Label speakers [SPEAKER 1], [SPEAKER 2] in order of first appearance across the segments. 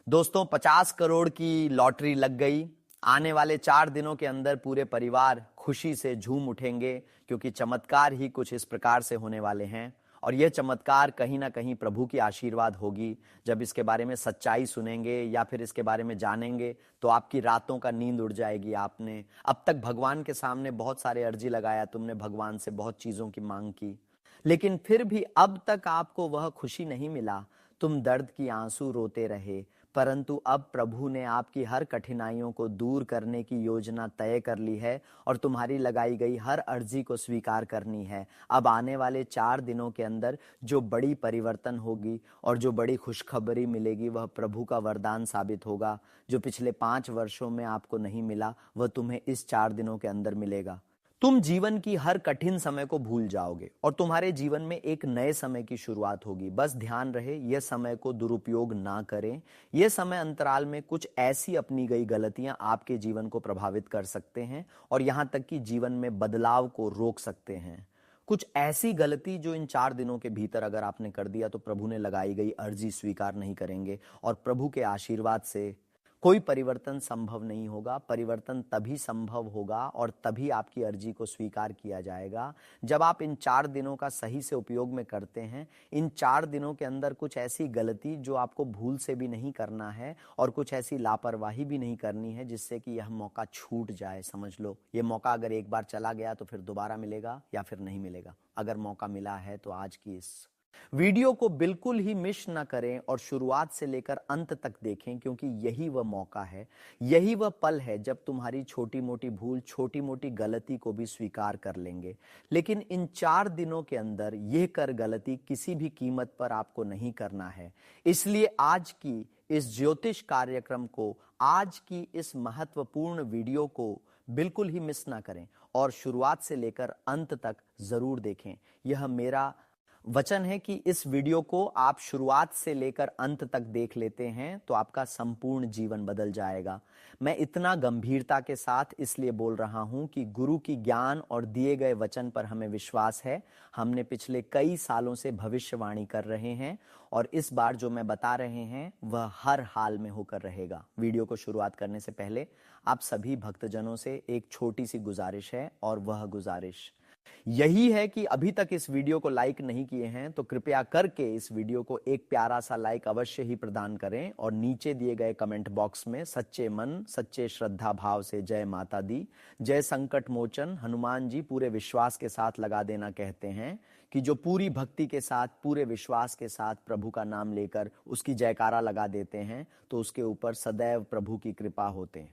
[SPEAKER 1] दोस्तों 50 करोड़ की लॉटरी लग गई। आने वाले 4 दिनों के अंदर पूरे परिवार खुशी से झूम उठेंगे क्योंकि चमत्कार ही कुछ इस प्रकार से होने वाले हैं। और यह चमत्कार कहीं ना कहीं प्रभु की आशीर्वाद होगी। जब इसके बारे में सच्चाई सुनेंगे या फिर इसके बारे में जानेंगे तो आपकी रातों का नींद उड़ जाएगी। आपने अब तक भगवान के सामने बहुत सारे अर्जी लगाया, तुमने भगवान से बहुत चीजों की मांग की, लेकिन फिर भी अब तक आपको वह खुशी नहीं मिला। तुम दर्द की आंसू रोते रहे, परंतु अब प्रभु ने आपकी हर कठिनाइयों को दूर करने की योजना तय कर ली है और तुम्हारी लगाई गई हर अर्जी को स्वीकार करनी है। अब आने वाले 4 दिनों के अंदर जो बड़ी परिवर्तन होगी और जो बड़ी खुशखबरी मिलेगी वह प्रभु का वरदान साबित होगा। जो पिछले 5 वर्षों में आपको नहीं मिला वह तुम्हें इस 4 दिनों के अंदर मिलेगा। तुम जीवन की हर कठिन समय को भूल जाओगे और तुम्हारे जीवन में एक नए समय की शुरुआत होगी। बस ध्यान रहे यह समय को दुरुपयोग ना करें। यह समय अंतराल में कुछ ऐसी अपनी गई गलतियां आपके जीवन को प्रभावित कर सकते हैं और यहां तक कि जीवन में बदलाव को रोक सकते हैं। कुछ ऐसी गलती जो इन 4 दिनों के भीतर अगर आपने कर दिया तो प्रभु ने लगाई गई अर्जी स्वीकार नहीं करेंगे और प्रभु के आशीर्वाद से कोई परिवर्तन संभव नहीं होगा। परिवर्तन तभी संभव होगा और तभी आपकी अर्जी को स्वीकार किया जाएगा जब आप इन 4 दिनों का सही से उपयोग में करते हैं। इन 4 दिनों के अंदर कुछ ऐसी गलती जो आपको भूल से भी नहीं करना है और कुछ ऐसी लापरवाही भी नहीं करनी है जिससे कि यह मौका छूट जाए। समझ लो, ये मौका अगर एक बार चला गया तो फिर दोबारा मिलेगा या फिर नहीं मिलेगा। अगर मौका मिला है तो आज की इस वीडियो को बिल्कुल ही मिस ना करें और शुरुआत से लेकर अंत तक देखें, क्योंकि यही वह मौका है, यही वह पल है जब तुम्हारी छोटी मोटी भूल, छोटी मोटी गलती को भी स्वीकार कर लेंगे। लेकिन इन 4 दिनों के अंदर यह कर गलती किसी भी कीमत पर आपको नहीं करना है। इसलिए आज की इस ज्योतिष कार्यक्रम को, आज की इस महत्वपूर्ण वीडियो को बिल्कुल ही मिस ना करें और शुरुआत से लेकर अंत तक जरूर देखें। यह मेरा वचन है कि इस वीडियो को आप शुरुआत से लेकर अंत तक देख लेते हैं तो आपका संपूर्ण जीवन बदल जाएगा। मैं इतना गंभीरता के साथ इसलिए बोल रहा हूं कि गुरु की ज्ञान और दिए गए वचन पर हमें विश्वास है। हमने पिछले कई सालों से भविष्यवाणी कर रहे हैं और इस बार जो मैं बता रहे हैं वह हर हाल में होकर रहेगा। वीडियो को शुरुआत करने से पहले आप सभी भक्तजनों से एक छोटी सी गुजारिश है और वह गुजारिश यही है कि अभी तक इस वीडियो को लाइक नहीं किए हैं तो कृपया करके इस वीडियो को एक प्यारा सा लाइक अवश्य ही प्रदान करें और नीचे दिए गए कमेंट बॉक्स में सच्चे मन सच्चे श्रद्धा भाव से जय माता दी, जय संकट मोचन हनुमान जी पूरे विश्वास के साथ लगा देना। कहते हैं कि जो पूरी भक्ति के साथ, पूरे विश्वास के साथ प्रभु का नाम लेकर उसकी जयकारा लगा देते हैं तो उसके ऊपर सदैव प्रभु की कृपा होते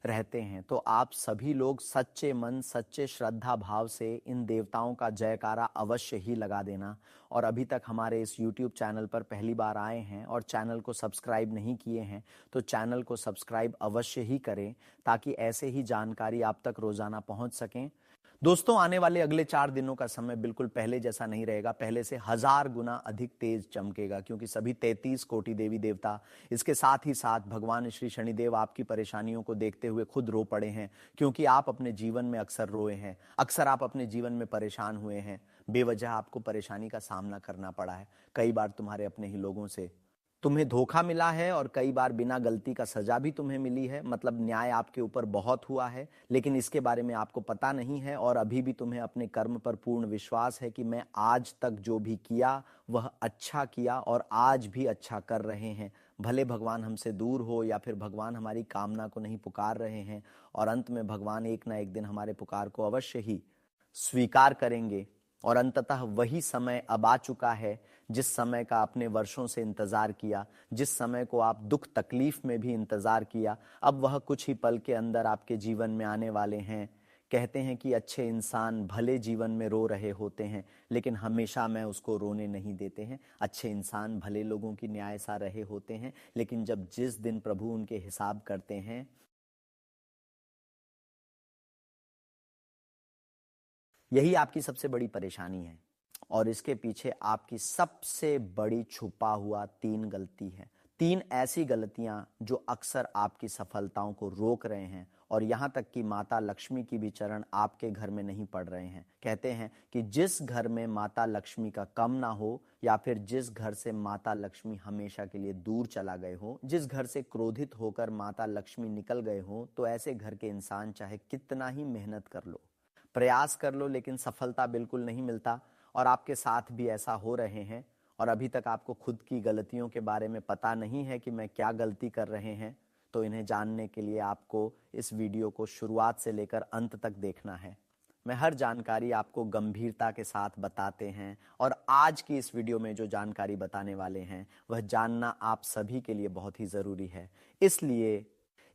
[SPEAKER 1] रहते हैं। तो आप सभी लोग सच्चे मन सच्चे श्रद्धा भाव से इन देवताओं का जयकारा अवश्य ही लगा देना। और अभी तक हमारे इस YouTube चैनल पर पहली बार आए हैं और चैनल को सब्सक्राइब नहीं किए हैं तो चैनल को सब्सक्राइब अवश्य ही करें ताकि ऐसे ही जानकारी आप तक रोजाना पहुंच सकें। दोस्तों, आने वाले अगले 4 दिनों का समय बिल्कुल पहले जैसा नहीं रहेगा, पहले से 1000 गुना अधिक तेज चमकेगा क्योंकि सभी 33 कोटि देवी देवता, इसके साथ ही साथ भगवान श्री शनिदेव आपकी परेशानियों को देखते हुए खुद रो पड़े हैं। क्योंकि आप अपने जीवन में अक्सर रोए हैं, अक्सर आप अपने जीवन में परेशान हुए हैं, बेवजह आपको परेशानी का सामना करना पड़ा है। कई बार तुम्हारे अपने ही लोगों से तुम्हें धोखा मिला है और कई बार बिना गलती का सजा भी तुम्हें मिली है। मतलब न्याय आपके ऊपर बहुत हुआ है, लेकिन इसके बारे में आपको पता नहीं है और अभी भी तुम्हें अपने कर्म पर पूर्ण विश्वास है कि मैं आज तक जो भी किया वह अच्छा किया और आज भी अच्छा कर रहे हैं। भले भगवान हमसे दूर हो या फिर भगवान हमारी कामना को नहीं पुकार रहे हैं और अंत में भगवान एक ना एक दिन हमारे पुकार को अवश्य ही स्वीकार करेंगे। और अंततः वही समय अब आ चुका है जिस समय का आपने वर्षों से इंतजार किया, जिस समय को आप दुख तकलीफ में भी इंतजार किया, अब वह कुछ ही पल के अंदर आपके जीवन में आने वाले हैं। कहते हैं कि अच्छे इंसान भले जीवन में रो रहे होते हैं लेकिन हमेशा में उसको रोने नहीं देते हैं। अच्छे इंसान भले लोगों की न्याय सा रहे होते हैं लेकिन जब जिस दिन प्रभु उनके हिसाब करते हैं, यही आपकी सबसे बड़ी परेशानी है और इसके पीछे आपकी सबसे बड़ी छुपा हुआ 3 गलती है। 3 ऐसी गलतियां जो अक्सर आपकी सफलताओं को रोक रहे हैं और यहाँ तक कि माता लक्ष्मी की भी चरण आपके घर में नहीं पड़ रहे हैं। कहते हैं कि जिस घर में माता लक्ष्मी का कम ना हो, या फिर जिस घर से माता लक्ष्मी हमेशा के लिए दूर चला गए हो, जिस घर से क्रोधित होकर माता लक्ष्मी निकल गए हो, तो ऐसे घर के इंसान चाहे कितना ही मेहनत कर लो, प्रयास कर लो, लेकिन सफलता बिल्कुल नहीं मिलता। और आपके साथ भी ऐसा हो रहे हैं और अभी तक आपको खुद की गलतियों के बारे में पता नहीं है कि मैं क्या गलती कर रहे हैं, तो इन्हें जानने के लिए आपको इस वीडियो को शुरुआत से लेकर अंत तक देखना है। मैं हर जानकारी आपको गंभीरता के साथ बताते हैं और आज की इस वीडियो में जो जानकारी बताने वाले हैं वह जानना आप सभी के लिए बहुत ही ज़रूरी है। इसलिए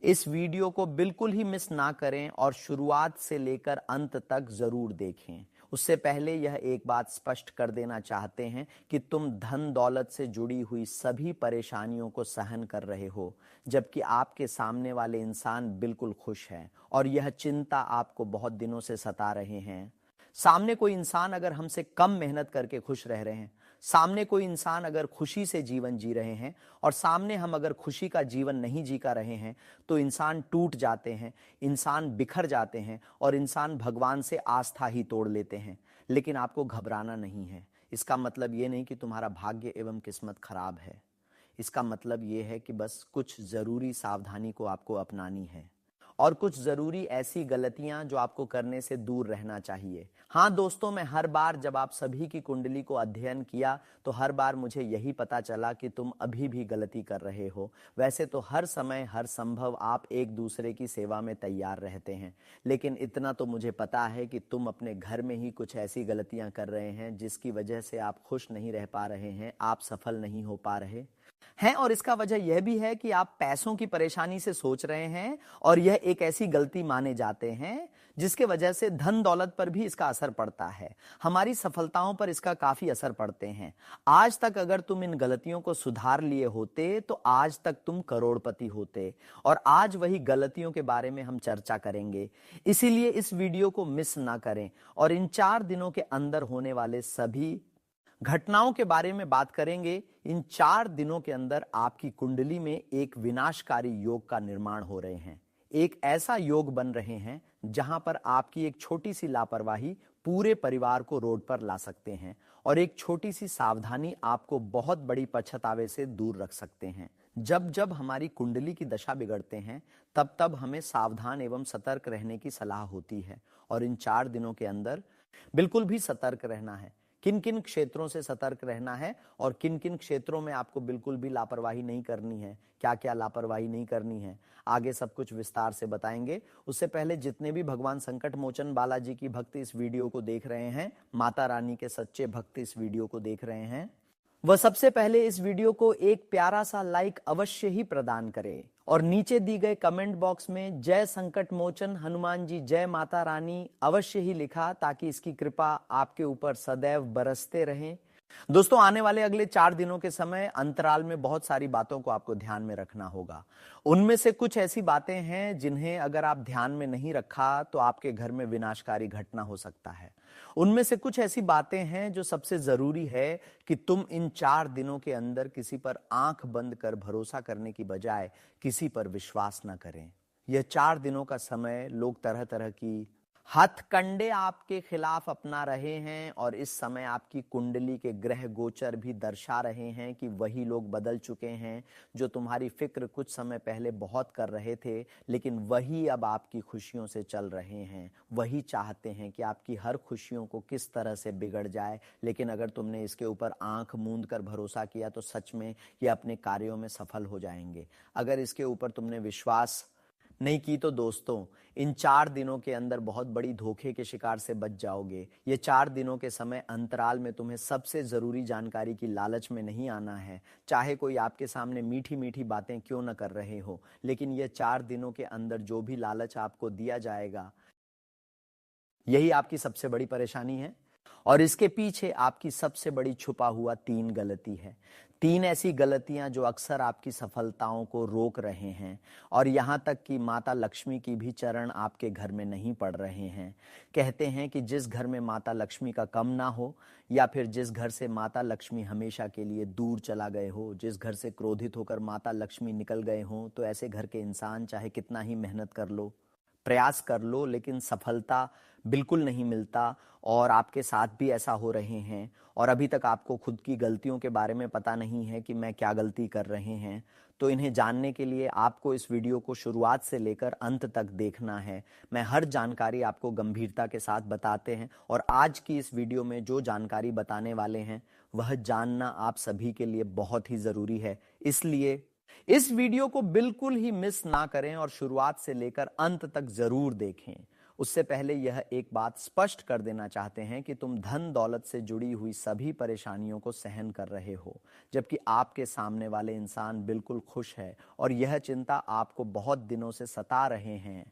[SPEAKER 1] इस वीडियो को बिल्कुल ही मिस ना करें और शुरुआत से लेकर अंत तक ज़रूर देखें। उससे पहले यह एक बात स्पष्ट कर देना चाहते हैं कि तुम धन दौलत से जुड़ी हुई सभी परेशानियों को सहन कर रहे हो, जबकि आपके सामने वाले इंसान बिल्कुल खुश हैं और यह चिंता आपको बहुत दिनों से सता रहे हैं। सामने कोई इंसान अगर हमसे कम मेहनत करके खुश रह रहे हैं, सामने कोई इंसान अगर खुशी से जीवन जी रहे हैं और सामने हम अगर खुशी का जीवन नहीं जी का रहे हैं, तो इंसान टूट जाते हैं, इंसान बिखर जाते हैं और इंसान भगवान से आस्था ही तोड़ लेते हैं। लेकिन आपको घबराना नहीं है। इसका मतलब ये नहीं कि तुम्हारा भाग्य एवं किस्मत खराब है। इसका मतलब ये है कि बस कुछ ज़रूरी सावधानी को आपको अपनानी है और कुछ ज़रूरी ऐसी गलतियां जो आपको करने से दूर रहना चाहिए। हाँ दोस्तों, मैं हर बार जब आप सभी की कुंडली को अध्ययन किया तो हर बार मुझे यही पता चला कि तुम अभी भी गलती कर रहे हो। वैसे तो हर समय हर संभव आप एक दूसरे की सेवा में तैयार रहते हैं, लेकिन इतना तो मुझे पता है कि तुम अपने घर में ही कुछ ऐसी गलतियां कर रहे हैं जिसकी वजह से आप खुश नहीं रह पा रहे हैं, आप सफल नहीं हो पा रहे हैं। और इसका वजह यह भी है कि आप पैसों की परेशानी से सोच रहे हैं और यह एक ऐसी गलती माने जाते हैं जिसके वजह से धन दौलत पर भी इसका असर पड़ता है, हमारी सफलताओं पर इसका काफी असर पड़ते हैं। आज तक अगर तुम इन गलतियों को सुधार लिए होते तो आज तक तुम करोड़पति होते, और आज वही गलतियों के बारे में हम चर्चा करेंगे। इसीलिए इस वीडियो को मिस ना करें और इन 4 दिनों के अंदर होने वाले सभी घटनाओं के बारे में बात करेंगे। इन 4 दिनों के अंदर आपकी कुंडली में एक विनाशकारी योग का निर्माण हो रहे हैं। एक ऐसा योग बन रहे हैं जहां पर आपकी एक छोटी सी लापरवाही पूरे परिवार को रोड पर ला सकते हैं और एक छोटी सी सावधानी आपको बहुत बड़ी पछतावे से दूर रख सकते हैं। जब जब हमारी कुंडली की दशा बिगड़ते हैं तब तब हमें सावधान एवं सतर्क रहने की सलाह होती है, और इन 4 दिनों के अंदर बिल्कुल भी सतर्क रहना है। किन किन क्षेत्रों से सतर्क रहना है और किन किन क्षेत्रों में आपको बिल्कुल भी लापरवाही नहीं करनी है, क्या क्या लापरवाही नहीं करनी है, आगे सब कुछ विस्तार से बताएंगे। उससे पहले जितने भी भगवान संकट मोचन बालाजी की भक्त इस वीडियो को देख रहे हैं, माता रानी के सच्चे भक्त इस वीडियो को देख रहे हैं, वह सबसे पहले इस वीडियो को एक प्यारा सा लाइक अवश्य ही प्रदान करे और नीचे दी गए कमेंट बॉक्स में जय संकट मोचन हनुमान जी जय माता रानी अवश्य ही लिखा, ताकि इसकी कृपा आपके ऊपर सदैव बरसते रहें। दोस्तों, आने वाले अगले 4 दिनों के समय अंतराल में बहुत सारी बातों को आपको ध्यान में रखना होगा। उनमें से कुछ ऐसी बातें हैं जिन्हें अगर आप ध्यान में नहीं रखा तो आपके घर में विनाशकारी घटना हो सकता है। उनमें से कुछ ऐसी बातें हैं जो सबसे जरूरी है कि तुम इन 4 दिनों के अंदर किसी पर आंख बंद कर भरोसा करने की बजाय किसी पर विश्वास न करें। यह 4 दिनों का समय लोग तरह तरह की हथकंडे आपके खिलाफ अपना रहे हैं और इस समय आपकी कुंडली के ग्रह गोचर भी दर्शा रहे हैं कि वही लोग बदल चुके हैं जो तुम्हारी फिक्र कुछ समय पहले बहुत कर रहे थे, लेकिन वही अब आपकी खुशियों से चल रहे हैं। वही चाहते हैं कि आपकी हर खुशियों को किस तरह से बिगड़ जाए, लेकिन अगर तुमने इसके ऊपर आंख मूंद कर भरोसा किया तो सच में ये अपने कार्यों में सफल हो जाएंगे। अगर इसके ऊपर तुमने विश्वास नहीं की तो दोस्तों, इन 4 दिनों के अंदर बहुत बड़ी धोखे के शिकार से बच जाओगे। ये 4 दिनों के समय अंतराल में तुम्हें सबसे जरूरी जानकारी की लालच में नहीं आना है, चाहे कोई आपके सामने मीठी मीठी बातें क्यों न कर रहे हो। लेकिन ये 4 दिनों के अंदर जो भी लालच आपको दिया जाएगा, यही आपकी सबसे बड़ी परेशानी है और इसके पीछे आपकी सबसे बड़ी छुपा हुआ 3 गलती है। 3 ऐसी गलतियां जो अक्सर आपकी सफलताओं को रोक रहे हैं, और यहाँ तक कि माता लक्ष्मी की भी चरण आपके घर में नहीं पड़ रहे हैं। कहते हैं कि जिस घर में माता लक्ष्मी का कम ना हो, या फिर जिस घर से माता लक्ष्मी हमेशा के लिए दूर चला गए हो, जिस घर से क्रोधित होकर माता लक्ष्मी निकल गए हों, तो ऐसे घर के इंसान चाहे कितना ही मेहनत कर लो, प्रयास कर लो लेकिन सफलता बिल्कुल नहीं मिलता और आपके साथ भी ऐसा हो रहे हैं और अभी तक आपको खुद की गलतियों के बारे में पता नहीं है कि मैं क्या गलती कर रहे हैं, तो इन्हें जानने के लिए आपको इस वीडियो को शुरुआत से लेकर अंत तक देखना है। मैं हर जानकारी आपको गंभीरता के साथ बताते हैं और आज की इस वीडियो में जो जानकारी बताने वाले हैं वह जानना आप सभी के लिए बहुत ही जरूरी है। इसलिए इस वीडियो को बिल्कुल ही मिस ना करें और शुरुआत से लेकर अंत तक जरूर देखें। उससे पहले यह एक बात स्पष्ट कर देना चाहते हैं कि तुम धन दौलत से जुड़ी हुई सभी परेशानियों को सहन कर रहे हो, जबकि आपके सामने वाले इंसान बिल्कुल खुश है और यह चिंता आपको बहुत दिनों से सता रहे हैं।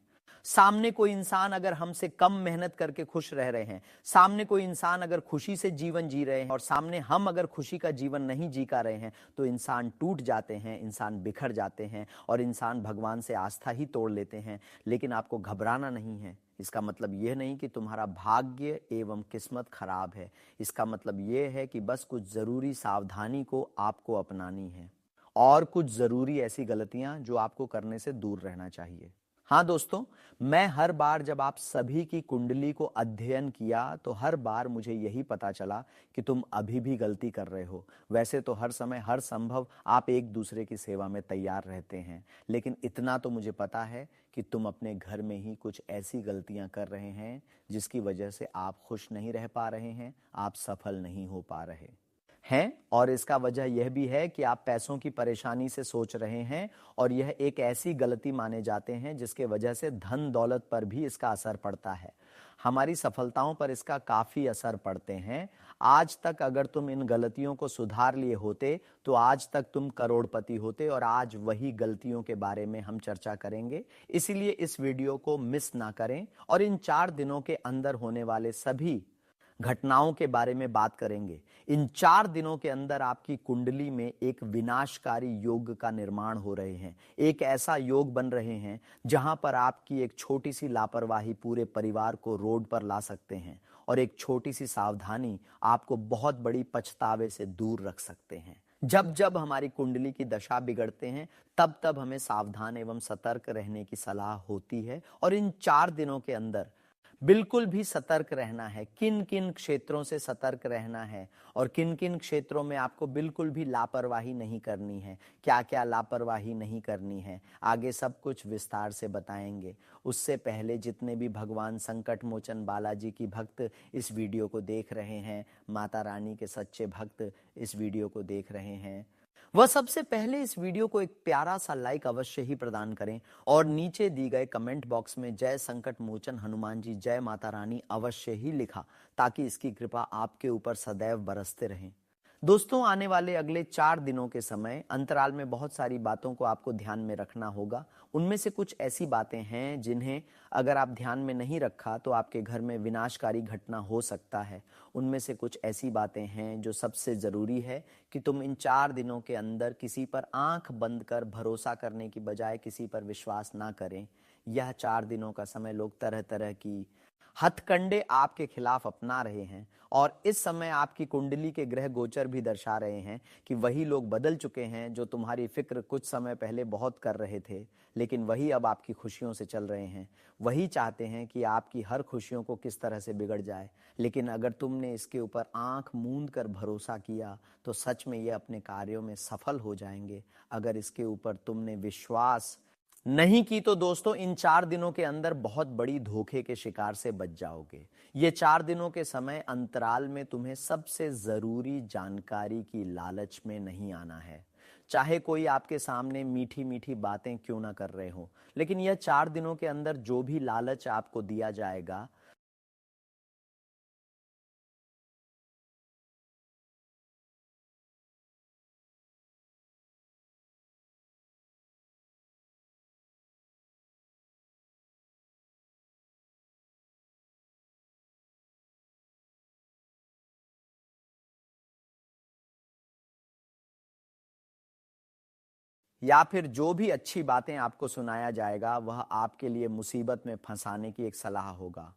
[SPEAKER 1] सामने कोई इंसान अगर हमसे कम मेहनत करके खुश रह रहे हैं, सामने कोई इंसान अगर खुशी से जीवन जी रहे हैं और सामने हम अगर खुशी का जीवन नहीं जी का रहे हैं, तो इंसान टूट जाते हैं, इंसान बिखर जाते हैं और इंसान भगवान से आस्था ही तोड़ लेते हैं। लेकिन आपको घबराना नहीं है। इसका मतलब यह नहीं कि तुम्हारा भाग्य एवं किस्मत खराब है। इसका मतलब यह है कि बस कुछ जरूरी सावधानी को आपको अपनानी है और कुछ जरूरी ऐसी गलतियां जो आपको करने से दूर रहना चाहिए। हाँ दोस्तों, मैं हर बार जब आप सभी की कुंडली को अध्ययन किया तो हर बार मुझे यही पता चला कि तुम अभी भी गलती कर रहे हो। वैसे तो हर समय हर संभव आप एक दूसरे की सेवा में तैयार रहते हैं, लेकिन इतना तो मुझे पता है कि तुम अपने घर में ही कुछ ऐसी गलतियां कर रहे हैं जिसकी वजह से आप खुश नहीं रह पा रहे हैं, आप सफल नहीं हो पा रहे हैं। और इसका वजह यह भी है कि आप पैसों की परेशानी से सोच रहे हैं और यह एक ऐसी गलती माने जाते हैं जिसके वजह से धन दौलत पर भी इसका असर पड़ता है। हमारी सफलताओं पर इसका काफी असर पड़ते हैं। आज तक अगर तुम इन गलतियों को सुधार लिए होते तो आज तक तुम करोड़पति होते और आज वही गलतियों के बारे में हम चर्चा करेंगे। इसीलिए इस वीडियो को मिस ना करें और इन 4 दिनों के अंदर होने वाले सभी घटनाओं के बारे में बात करेंगे। इन 4 दिनों के अंदर आपकी कुंडली में एक विनाशकारी योग का निर्माण हो रहे हैं। एक ऐसा योग बन रहे हैं जहां पर आपकी एक छोटी सी लापरवाही पूरे परिवार को रोड पर ला सकते हैं और एक छोटी सी सावधानी आपको बहुत बड़ी पछतावे से दूर रख सकते हैं। जब जब हमारी कुंडली की दशा बिगड़ते हैं तब तब हमें सावधान एवं सतर्क रहने की सलाह होती है और इन 4 दिनों के अंदर बिल्कुल भी सतर्क रहना है। किन किन क्षेत्रों से सतर्क रहना है और किन किन क्षेत्रों में आपको बिल्कुल भी लापरवाही नहीं करनी है, क्या क्या लापरवाही नहीं करनी है, आगे सब कुछ विस्तार से बताएंगे। उससे पहले जितने भी भगवान संकट मोचन बालाजी की भक्त इस वीडियो को देख रहे हैं, माता रानी के सच्चे भक्त इस वीडियो को देख रहे हैं, वह सबसे पहले इस वीडियो को एक प्यारा सा लाइक अवश्य ही प्रदान करें और नीचे दी गए कमेंट बॉक्स में जय संकट मोचन हनुमान जी, जय माता रानी अवश्य ही लिखा, ताकि इसकी कृपा आपके ऊपर सदैव बरसते रहें। दोस्तों, आने वाले अगले 4 दिनों के समय अंतराल में बहुत सारी बातों को आपको ध्यान में रखना होगा। उनमें से कुछ ऐसी बातें हैं जिन्हें अगर आप ध्यान में नहीं रखा तो आपके घर में विनाशकारी घटना हो सकता है। उनमें से कुछ ऐसी बातें हैं जो सबसे जरूरी है कि तुम इन 4 दिनों के अंदर किसी पर आंख बंद कर भरोसा करने की बजाय किसी पर विश्वास ना करें। यह 4 दिनों का समय लोग तरह तरह की हथकंडे आपके खिलाफ अपना रहे हैं और इस समय आपकी कुंडली के ग्रह गोचर भी दर्शा रहे हैं कि वही लोग बदल चुके हैं जो तुम्हारी फिक्र कुछ समय पहले बहुत कर रहे थे, लेकिन वही अब आपकी खुशियों से चल रहे हैं। वही चाहते हैं कि आपकी हर खुशियों को किस तरह से बिगड़ जाए। लेकिन अगर तुमने इसके ऊपर आंख मूंद कर भरोसा किया तो सच में ये अपने कार्यों में सफल हो जाएंगे। अगर इसके ऊपर तुमने विश्वास नहीं की तो दोस्तों इन 4 दिनों के अंदर बहुत बड़ी धोखे के शिकार से बच जाओगे। ये 4 दिनों के समय अंतराल में तुम्हें सबसे जरूरी जानकारी की लालच में नहीं आना है। चाहे कोई आपके सामने मीठी मीठी बातें क्यों ना कर रहे हो, लेकिन यह 4 दिनों के अंदर जो भी लालच आपको दिया जाएगा या फिर जो भी अच्छी बातें आपको सुनाया जाएगा वह आपके लिए मुसीबत में फंसाने की एक सलाह होगा।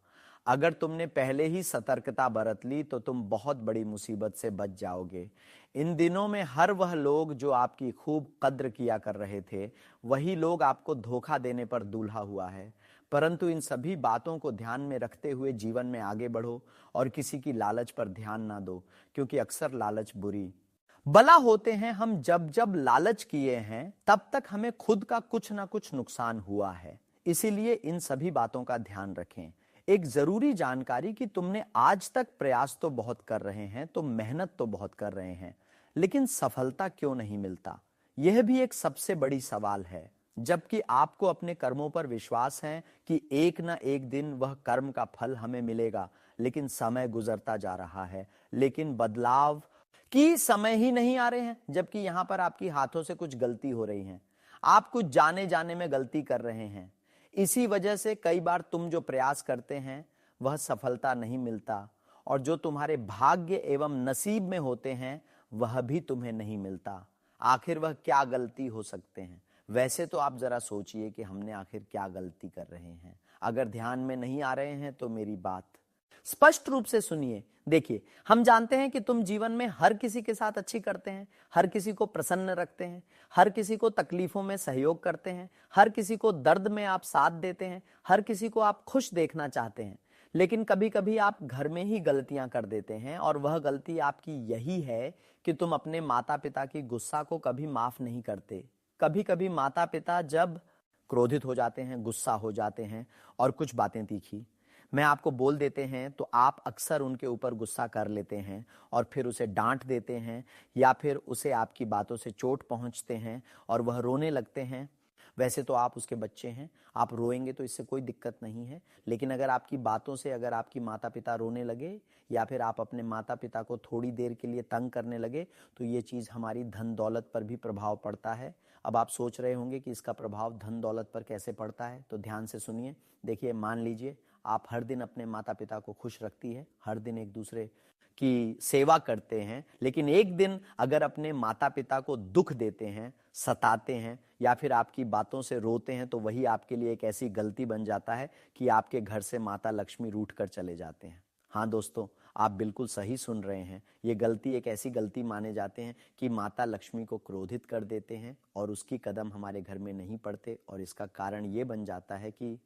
[SPEAKER 1] अगर तुमने पहले ही सतर्कता बरत ली तो तुम बहुत बड़ी मुसीबत से बच जाओगे। इन दिनों में हर वह लोग जो आपकी खूब कद्र किया कर रहे थे, वही लोग आपको धोखा देने पर दूल्हा हुआ है। परंतु इन सभी बातों को ध्यान में रखते हुए जीवन में आगे बढ़ो और किसी की लालच पर ध्यान ना दो, क्योंकि अक्सर लालच बुरी बला होते हैं। हम जब जब लालच किए हैं तब तक हमें खुद का कुछ ना कुछ नुकसान हुआ है। इसीलिए इन सभी बातों का ध्यान रखें। एक जरूरी जानकारी कि तुमने आज तक प्रयास तो बहुत कर रहे हैं, तो मेहनत तो बहुत कर रहे हैं, लेकिन सफलता क्यों नहीं मिलता, यह भी एक सबसे बड़ी सवाल है। जबकि आपको अपने कर्मों पर विश्वास है कि एक ना एक दिन वह कर्म का फल हमें मिलेगा, लेकिन समय गुजरता जा रहा है, लेकिन बदलाव कि समय ही नहीं आ रहे हैं। जबकि यहां पर आपकी हाथों से कुछ गलती हो रही है, आप कुछ जाने जाने में गलती कर रहे हैं। इसी वजह से कई बार तुम जो प्रयास करते हैं वह सफलता नहीं मिलता, और जो तुम्हारे भाग्य एवं नसीब में होते हैं वह भी तुम्हें नहीं मिलता। आखिर वह क्या गलती हो सकते हैं? वैसे तो आप जरा सोचिए कि हमने आखिर क्या गलती कर रहे हैं। अगर ध्यान में नहीं आ रहे हैं तो मेरी बात स्पष्ट रूप से सुनिए। देखिए, हम जानते हैं कि तुम जीवन में हर किसी के साथ अच्छी करते हैं, हर किसी को प्रसन्न रखते हैं, हर किसी को तकलीफों में सहयोग करते हैं, हर किसी को दर्द में आप साथ देते हैं, हर किसी को आप खुश देखना चाहते हैं। लेकिन कभी कभी आप घर में ही गलतियां कर देते हैं, और वह गलती आपकी यही है कि तुम अपने माता पिता की गुस्सा को कभी माफ नहीं करते। कभी कभी माता पिता जब क्रोधित हो जाते हैं, गुस्सा हो जाते हैं और कुछ बातें तीखी मैं आपको बोल देते हैं, तो आप अक्सर उनके ऊपर गुस्सा कर लेते हैं और फिर उसे डांट देते हैं, या फिर उसे आपकी बातों से चोट पहुंचते हैं और वह रोने लगते हैं। वैसे तो आप उसके बच्चे हैं, आप रोएंगे तो इससे कोई दिक्कत नहीं है, लेकिन अगर आपकी बातों से अगर आपकी माता पिता रोने लगे, या फिर आप अपने माता पिता को थोड़ी देर के लिए तंग करने लगे, तो ये चीज़ हमारी धन दौलत पर भी प्रभाव पड़ता है। अब आप सोच रहे होंगे कि इसका प्रभाव धन दौलत पर कैसे पड़ता है, तो ध्यान से सुनिए। देखिए, मान लीजिए आप हर दिन अपने माता पिता को खुश रखती है, हर दिन एक दूसरे की सेवा करते हैं, लेकिन एक दिन अगर अपने माता पिता को दुख देते हैं, सताते हैं, या फिर आपकी बातों से रोते हैं, तो वही आपके लिए एक ऐसी गलती बन जाता है कि आपके घर से माता लक्ष्मी रूठ कर चले जाते हैं। हाँ दोस्तों, आप बिल्कुल सही सुन रहे हैं। ये गलती एक ऐसी गलती माने जाते हैं कि माता लक्ष्मी को क्रोधित कर देते हैं और उसकी कदम हमारे घर में नहीं पड़ते, और इसका कारण ये बन जाता है कि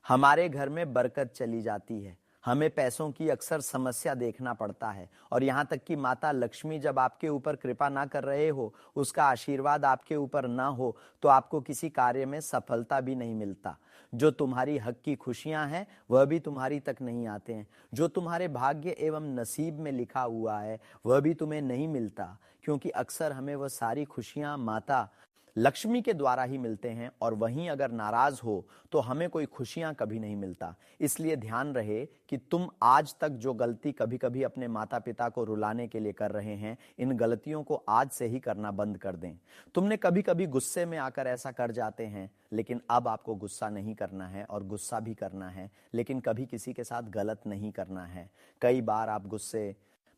[SPEAKER 1] हमारे घर में बरकत चली जाती है। हमें पैसों की अक्सर समस्या देखना पड़ता है, और यहाँ तक कि माता लक्ष्मी जब आपके ऊपर कृपा ना कर रहे हो, उसका आशीर्वाद आपके ऊपर ना हो, तो आपको किसी कार्य में सफलता भी नहीं मिलता। जो तुम्हारी हक की खुशियां हैं वह भी तुम्हारी तक नहीं आते हैं। जो तुम्हारे भाग्य एवं नसीब में लिखा हुआ है वह भी तुम्हें नहीं मिलता, क्योंकि अक्सर हमें वह सारी खुशियां माता लक्ष्मी के द्वारा ही मिलते हैं, और वहीं अगर नाराज हो तो हमें कोई खुशियां कभी नहीं मिलता। इसलिए ध्यान रहे कि तुम आज तक जो गलती कभी कभी अपने माता पिता को रुलाने के लिए कर रहे हैं, इन गलतियों को आज से ही करना बंद कर दें। तुमने कभी कभी गुस्से में आकर ऐसा कर जाते हैं, लेकिन अब आपको गुस्सा नहीं करना है, और गुस्सा भी करना है, लेकिन कभी किसी के साथ गलत नहीं करना है। कई बार आप गुस्से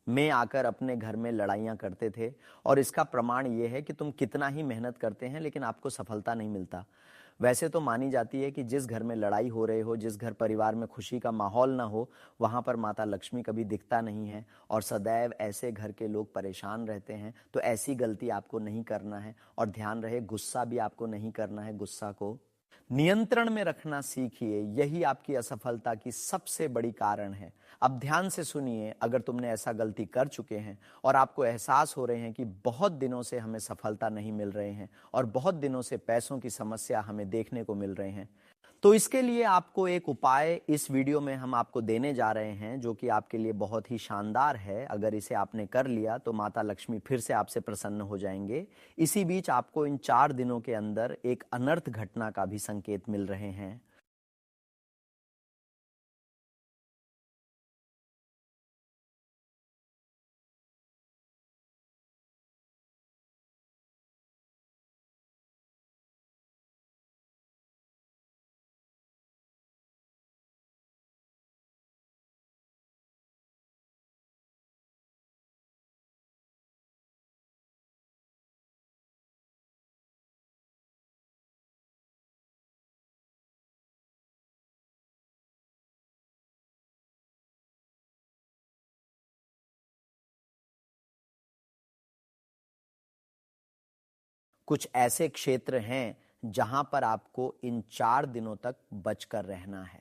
[SPEAKER 1] में आकर अपने घर में लड़ाइयाँ करते थे, और इसका प्रमाण ये है कि तुम कितना ही मेहनत करते हैं लेकिन आपको सफलता नहीं मिलता। वैसे तो मानी जाती है कि जिस घर में लड़ाई हो रहे हो, जिस घर परिवार में खुशी का माहौल ना हो, वहाँ पर माता लक्ष्मी कभी दिखता नहीं है, और सदैव ऐसे घर के लोग परेशान रहते हैं। तो ऐसी गलती आपको नहीं करना है, और ध्यान रहे गुस्सा भी आपको नहीं करना है। गुस्सा को नियंत्रण में रखना सीखिए, यही आपकी असफलता की सबसे बड़ी कारण है। अब ध्यान से सुनिए, अगर तुमने ऐसा गलती कर चुके हैं और आपको एहसास हो रहे हैं कि बहुत दिनों से हमें सफलता नहीं मिल रहे हैं, और बहुत दिनों से पैसों की समस्या हमें देखने को मिल रहे हैं, तो इसके लिए आपको एक उपाय इस वीडियो में हम आपको देने जा रहे हैं, जो कि आपके लिए बहुत ही शानदार है। अगर इसे आपने कर लिया तो माता लक्ष्मी फिर से आपसे प्रसन्न हो जाएंगे। इसी बीच आपको इन 4 दिनों के अंदर एक अनर्थ घटना का भी संकेत मिल रहे हैं। कुछ ऐसे क्षेत्र हैं जहां पर आपको इन 4 दिनों तक बचकर रहना है।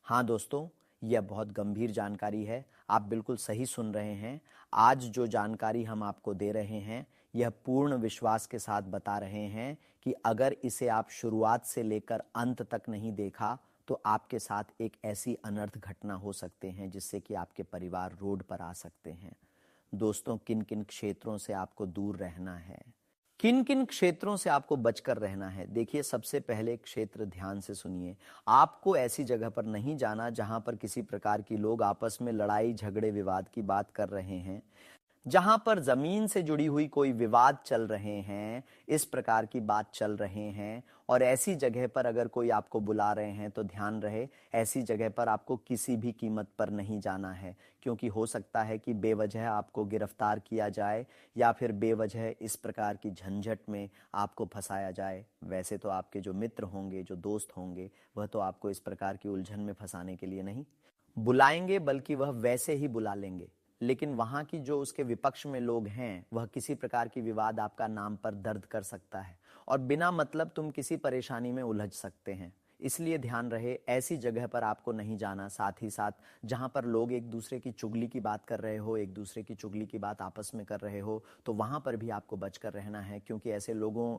[SPEAKER 1] हाँ दोस्तों, यह बहुत गंभीर जानकारी है। आप बिल्कुल सही सुन रहे हैं। आज जो जानकारी हम आपको दे रहे हैं, यह पूर्ण विश्वास के साथ बता रहे हैं कि अगर इसे आप शुरुआत से लेकर अंत तक नहीं देखा तो आपके साथ एक ऐसी अनर्थ घटना हो सकते हैं जिससे कि आपके परिवार रोड पर आ सकते हैं। दोस्तों, किन किन क्षेत्रों से आपको दूर रहना है, किन किन क्षेत्रों से आपको बचकर रहना है? देखिए, सबसे पहले क्षेत्र ध्यान से सुनिए। आपको ऐसी जगह पर नहीं जाना जहां पर किसी प्रकार की लोग आपस में लड़ाई झगड़े विवाद की बात कर रहे हैं, जहां पर जमीन से जुड़ी हुई कोई विवाद चल रहे हैं, इस प्रकार की बात चल रहे हैं। और ऐसी जगह पर अगर कोई आपको बुला रहे हैं तो ध्यान रहे, ऐसी जगह पर आपको किसी भी कीमत पर नहीं जाना है, क्योंकि हो सकता है कि बेवजह आपको गिरफ्तार किया जाए या फिर बेवजह इस प्रकार की झंझट में आपको फंसाया जाए। वैसे तो आपके जो मित्र होंगे, जो दोस्त होंगे, वह तो आपको इस प्रकार की उलझन में फंसाने के लिए नहीं बुलाएंगे, बल्कि वह वैसे ही बुला लेंगे। लेकिन वहां की जो उसके विपक्ष में लोग हैं, वह किसी प्रकार की विवाद आपका नाम पर दर्द कर सकता है और बिना मतलब तुम किसी परेशानी में उलझ सकते हैं। इसलिए ध्यान रहे, ऐसी जगह पर आपको नहीं जाना। साथ ही साथ जहां पर लोग एक दूसरे की चुगली की बात कर रहे हो, एक दूसरे की चुगली की बात आपस में कर रहे हो, तो वहां पर भी आपको बचकर रहना है, क्योंकि ऐसे लोगों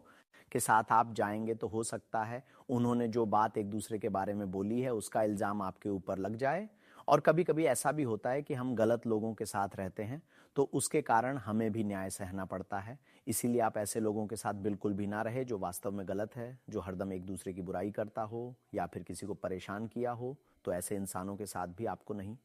[SPEAKER 1] के साथ आप जाएंगे तो हो सकता है उन्होंने जो बात एक दूसरे के बारे में बोली है उसका इल्जाम आपके ऊपर लग जाए। और कभी कभी ऐसा भी होता है कि हम गलत लोगों के साथ रहते हैं तो उसके कारण हमें भी न्याय सहना पड़ता है। इसीलिए आप ऐसे लोगों के साथ बिल्कुल भी ना रहे जो वास्तव में गलत है, जो हरदम एक दूसरे की बुराई करता हो या फिर किसी को परेशान किया हो। तो ऐसे इंसानों के साथ भी आपको नहीं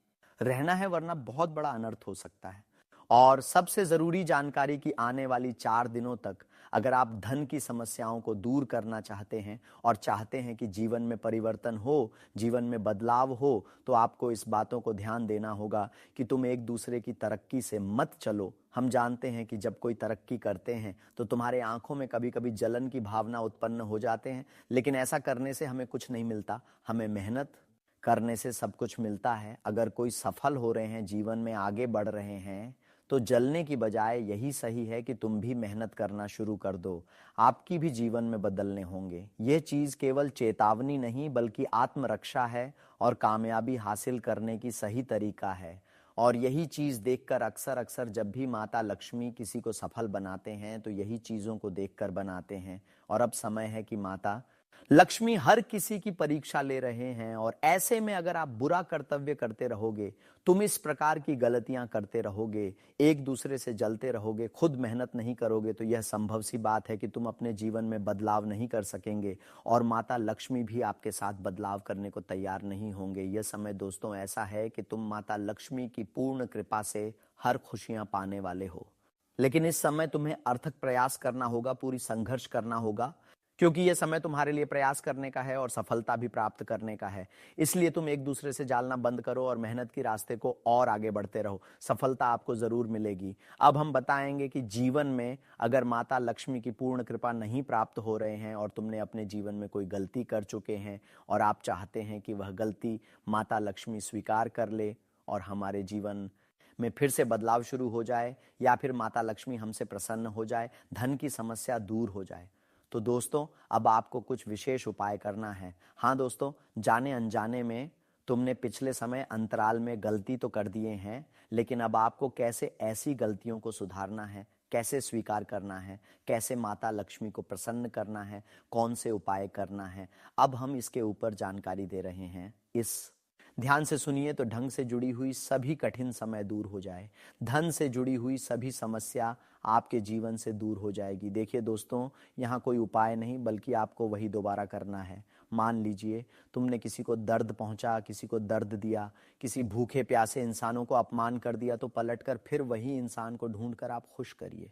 [SPEAKER 1] रहना है, वरना बहुत बड़ा अनर्थ हो सकता है। और सबसे जरूरी जानकारी कि आने वाली 4 दिनों तक अगर आप धन की समस्याओं को दूर करना चाहते हैं और चाहते हैं कि जीवन में परिवर्तन हो, जीवन में बदलाव हो, तो आपको इस बातों को ध्यान देना होगा कि तुम एक दूसरे की तरक्की से मत चलो। हम जानते हैं कि जब कोई तरक्की करते हैं तो तुम्हारे आंखों में कभी कभी जलन की भावना उत्पन्न हो जाते हैं, लेकिन ऐसा करने से हमें कुछ नहीं मिलता। हमें मेहनत करने से सब कुछ मिलता है। अगर कोई सफल हो रहे हैं, जीवन में आगे बढ़ रहे हैं, तो जलने की बजाय यही सही है कि तुम भी मेहनत करना शुरू कर दो। आपकी भी जीवन में बदलने होंगे। ये चीज केवल चेतावनी नहीं बल्कि आत्मरक्षा है और कामयाबी हासिल करने की सही तरीका है। और यही चीज देखकर अक्सर अक्सर जब भी माता लक्ष्मी किसी को सफल बनाते हैं तो यही चीजों को देखकर बनाते हैं। और अब समय है कि माता लक्ष्मी हर किसी की परीक्षा ले रहे हैं, और ऐसे में अगर आप बुरा कर्तव्य करते रहोगे, तुम इस प्रकार की गलतियां करते रहोगे, एक दूसरे से जलते रहोगे, खुद मेहनत नहीं करोगे, तो यह संभव सी बात है कि तुम अपने जीवन में बदलाव नहीं कर सकेंगे और माता लक्ष्मी भी आपके साथ बदलाव करने को तैयार नहीं होंगे। यह समय दोस्तों ऐसा है कि तुम माता लक्ष्मी की पूर्ण कृपा से हर खुशियां पाने वाले हो। लेकिन इस समय तुम्हें अर्थक प्रयास करना होगा, पूरी संघर्ष करना होगा, क्योंकि यह समय तुम्हारे लिए प्रयास करने का है और सफलता भी प्राप्त करने का है। इसलिए तुम एक दूसरे से जालना बंद करो और मेहनत के रास्ते को और आगे बढ़ते रहो। सफलता आपको जरूर मिलेगी। अब हम बताएंगे कि जीवन में अगर माता लक्ष्मी की पूर्ण कृपा नहीं प्राप्त हो रहे हैं और तुमने अपने जीवन में कोई गलती कर चुके हैं और आप चाहते हैं कि वह गलती माता लक्ष्मी स्वीकार कर ले और हमारे जीवन में फिर से बदलाव शुरू हो जाए, या फिर माता लक्ष्मी हमसे प्रसन्न हो जाए, धन की समस्या दूर हो जाए, तो दोस्तों अब आपको कुछ विशेष उपाय करना है। हाँ दोस्तों, जाने अनजाने में तुमने पिछले समय अंतराल में गलती तो कर दिए हैं, लेकिन अब आपको कैसे ऐसी गलतियों को सुधारना है, कैसे स्वीकार करना है, कैसे माता लक्ष्मी को प्रसन्न करना है, कौन से उपाय करना है, अब हम इसके ऊपर जानकारी दे रहे हैं। इस ध्यान से सुनिए तो ढंग से जुड़ी हुई सभी कठिन समय दूर हो जाए, धन से जुड़ी हुई सभी समस्या आपके जीवन से दूर हो जाएगी। देखिए दोस्तों, यहाँ कोई उपाय नहीं बल्कि आपको वही दोबारा करना है। मान लीजिए तुमने किसी को दर्द पहुंचा, किसी को दर्द दिया, किसी भूखे प्यासे इंसानों को अपमान कर दिया, तो पलटकर फिर वही इंसान को ढूंढकर आप खुश करिए।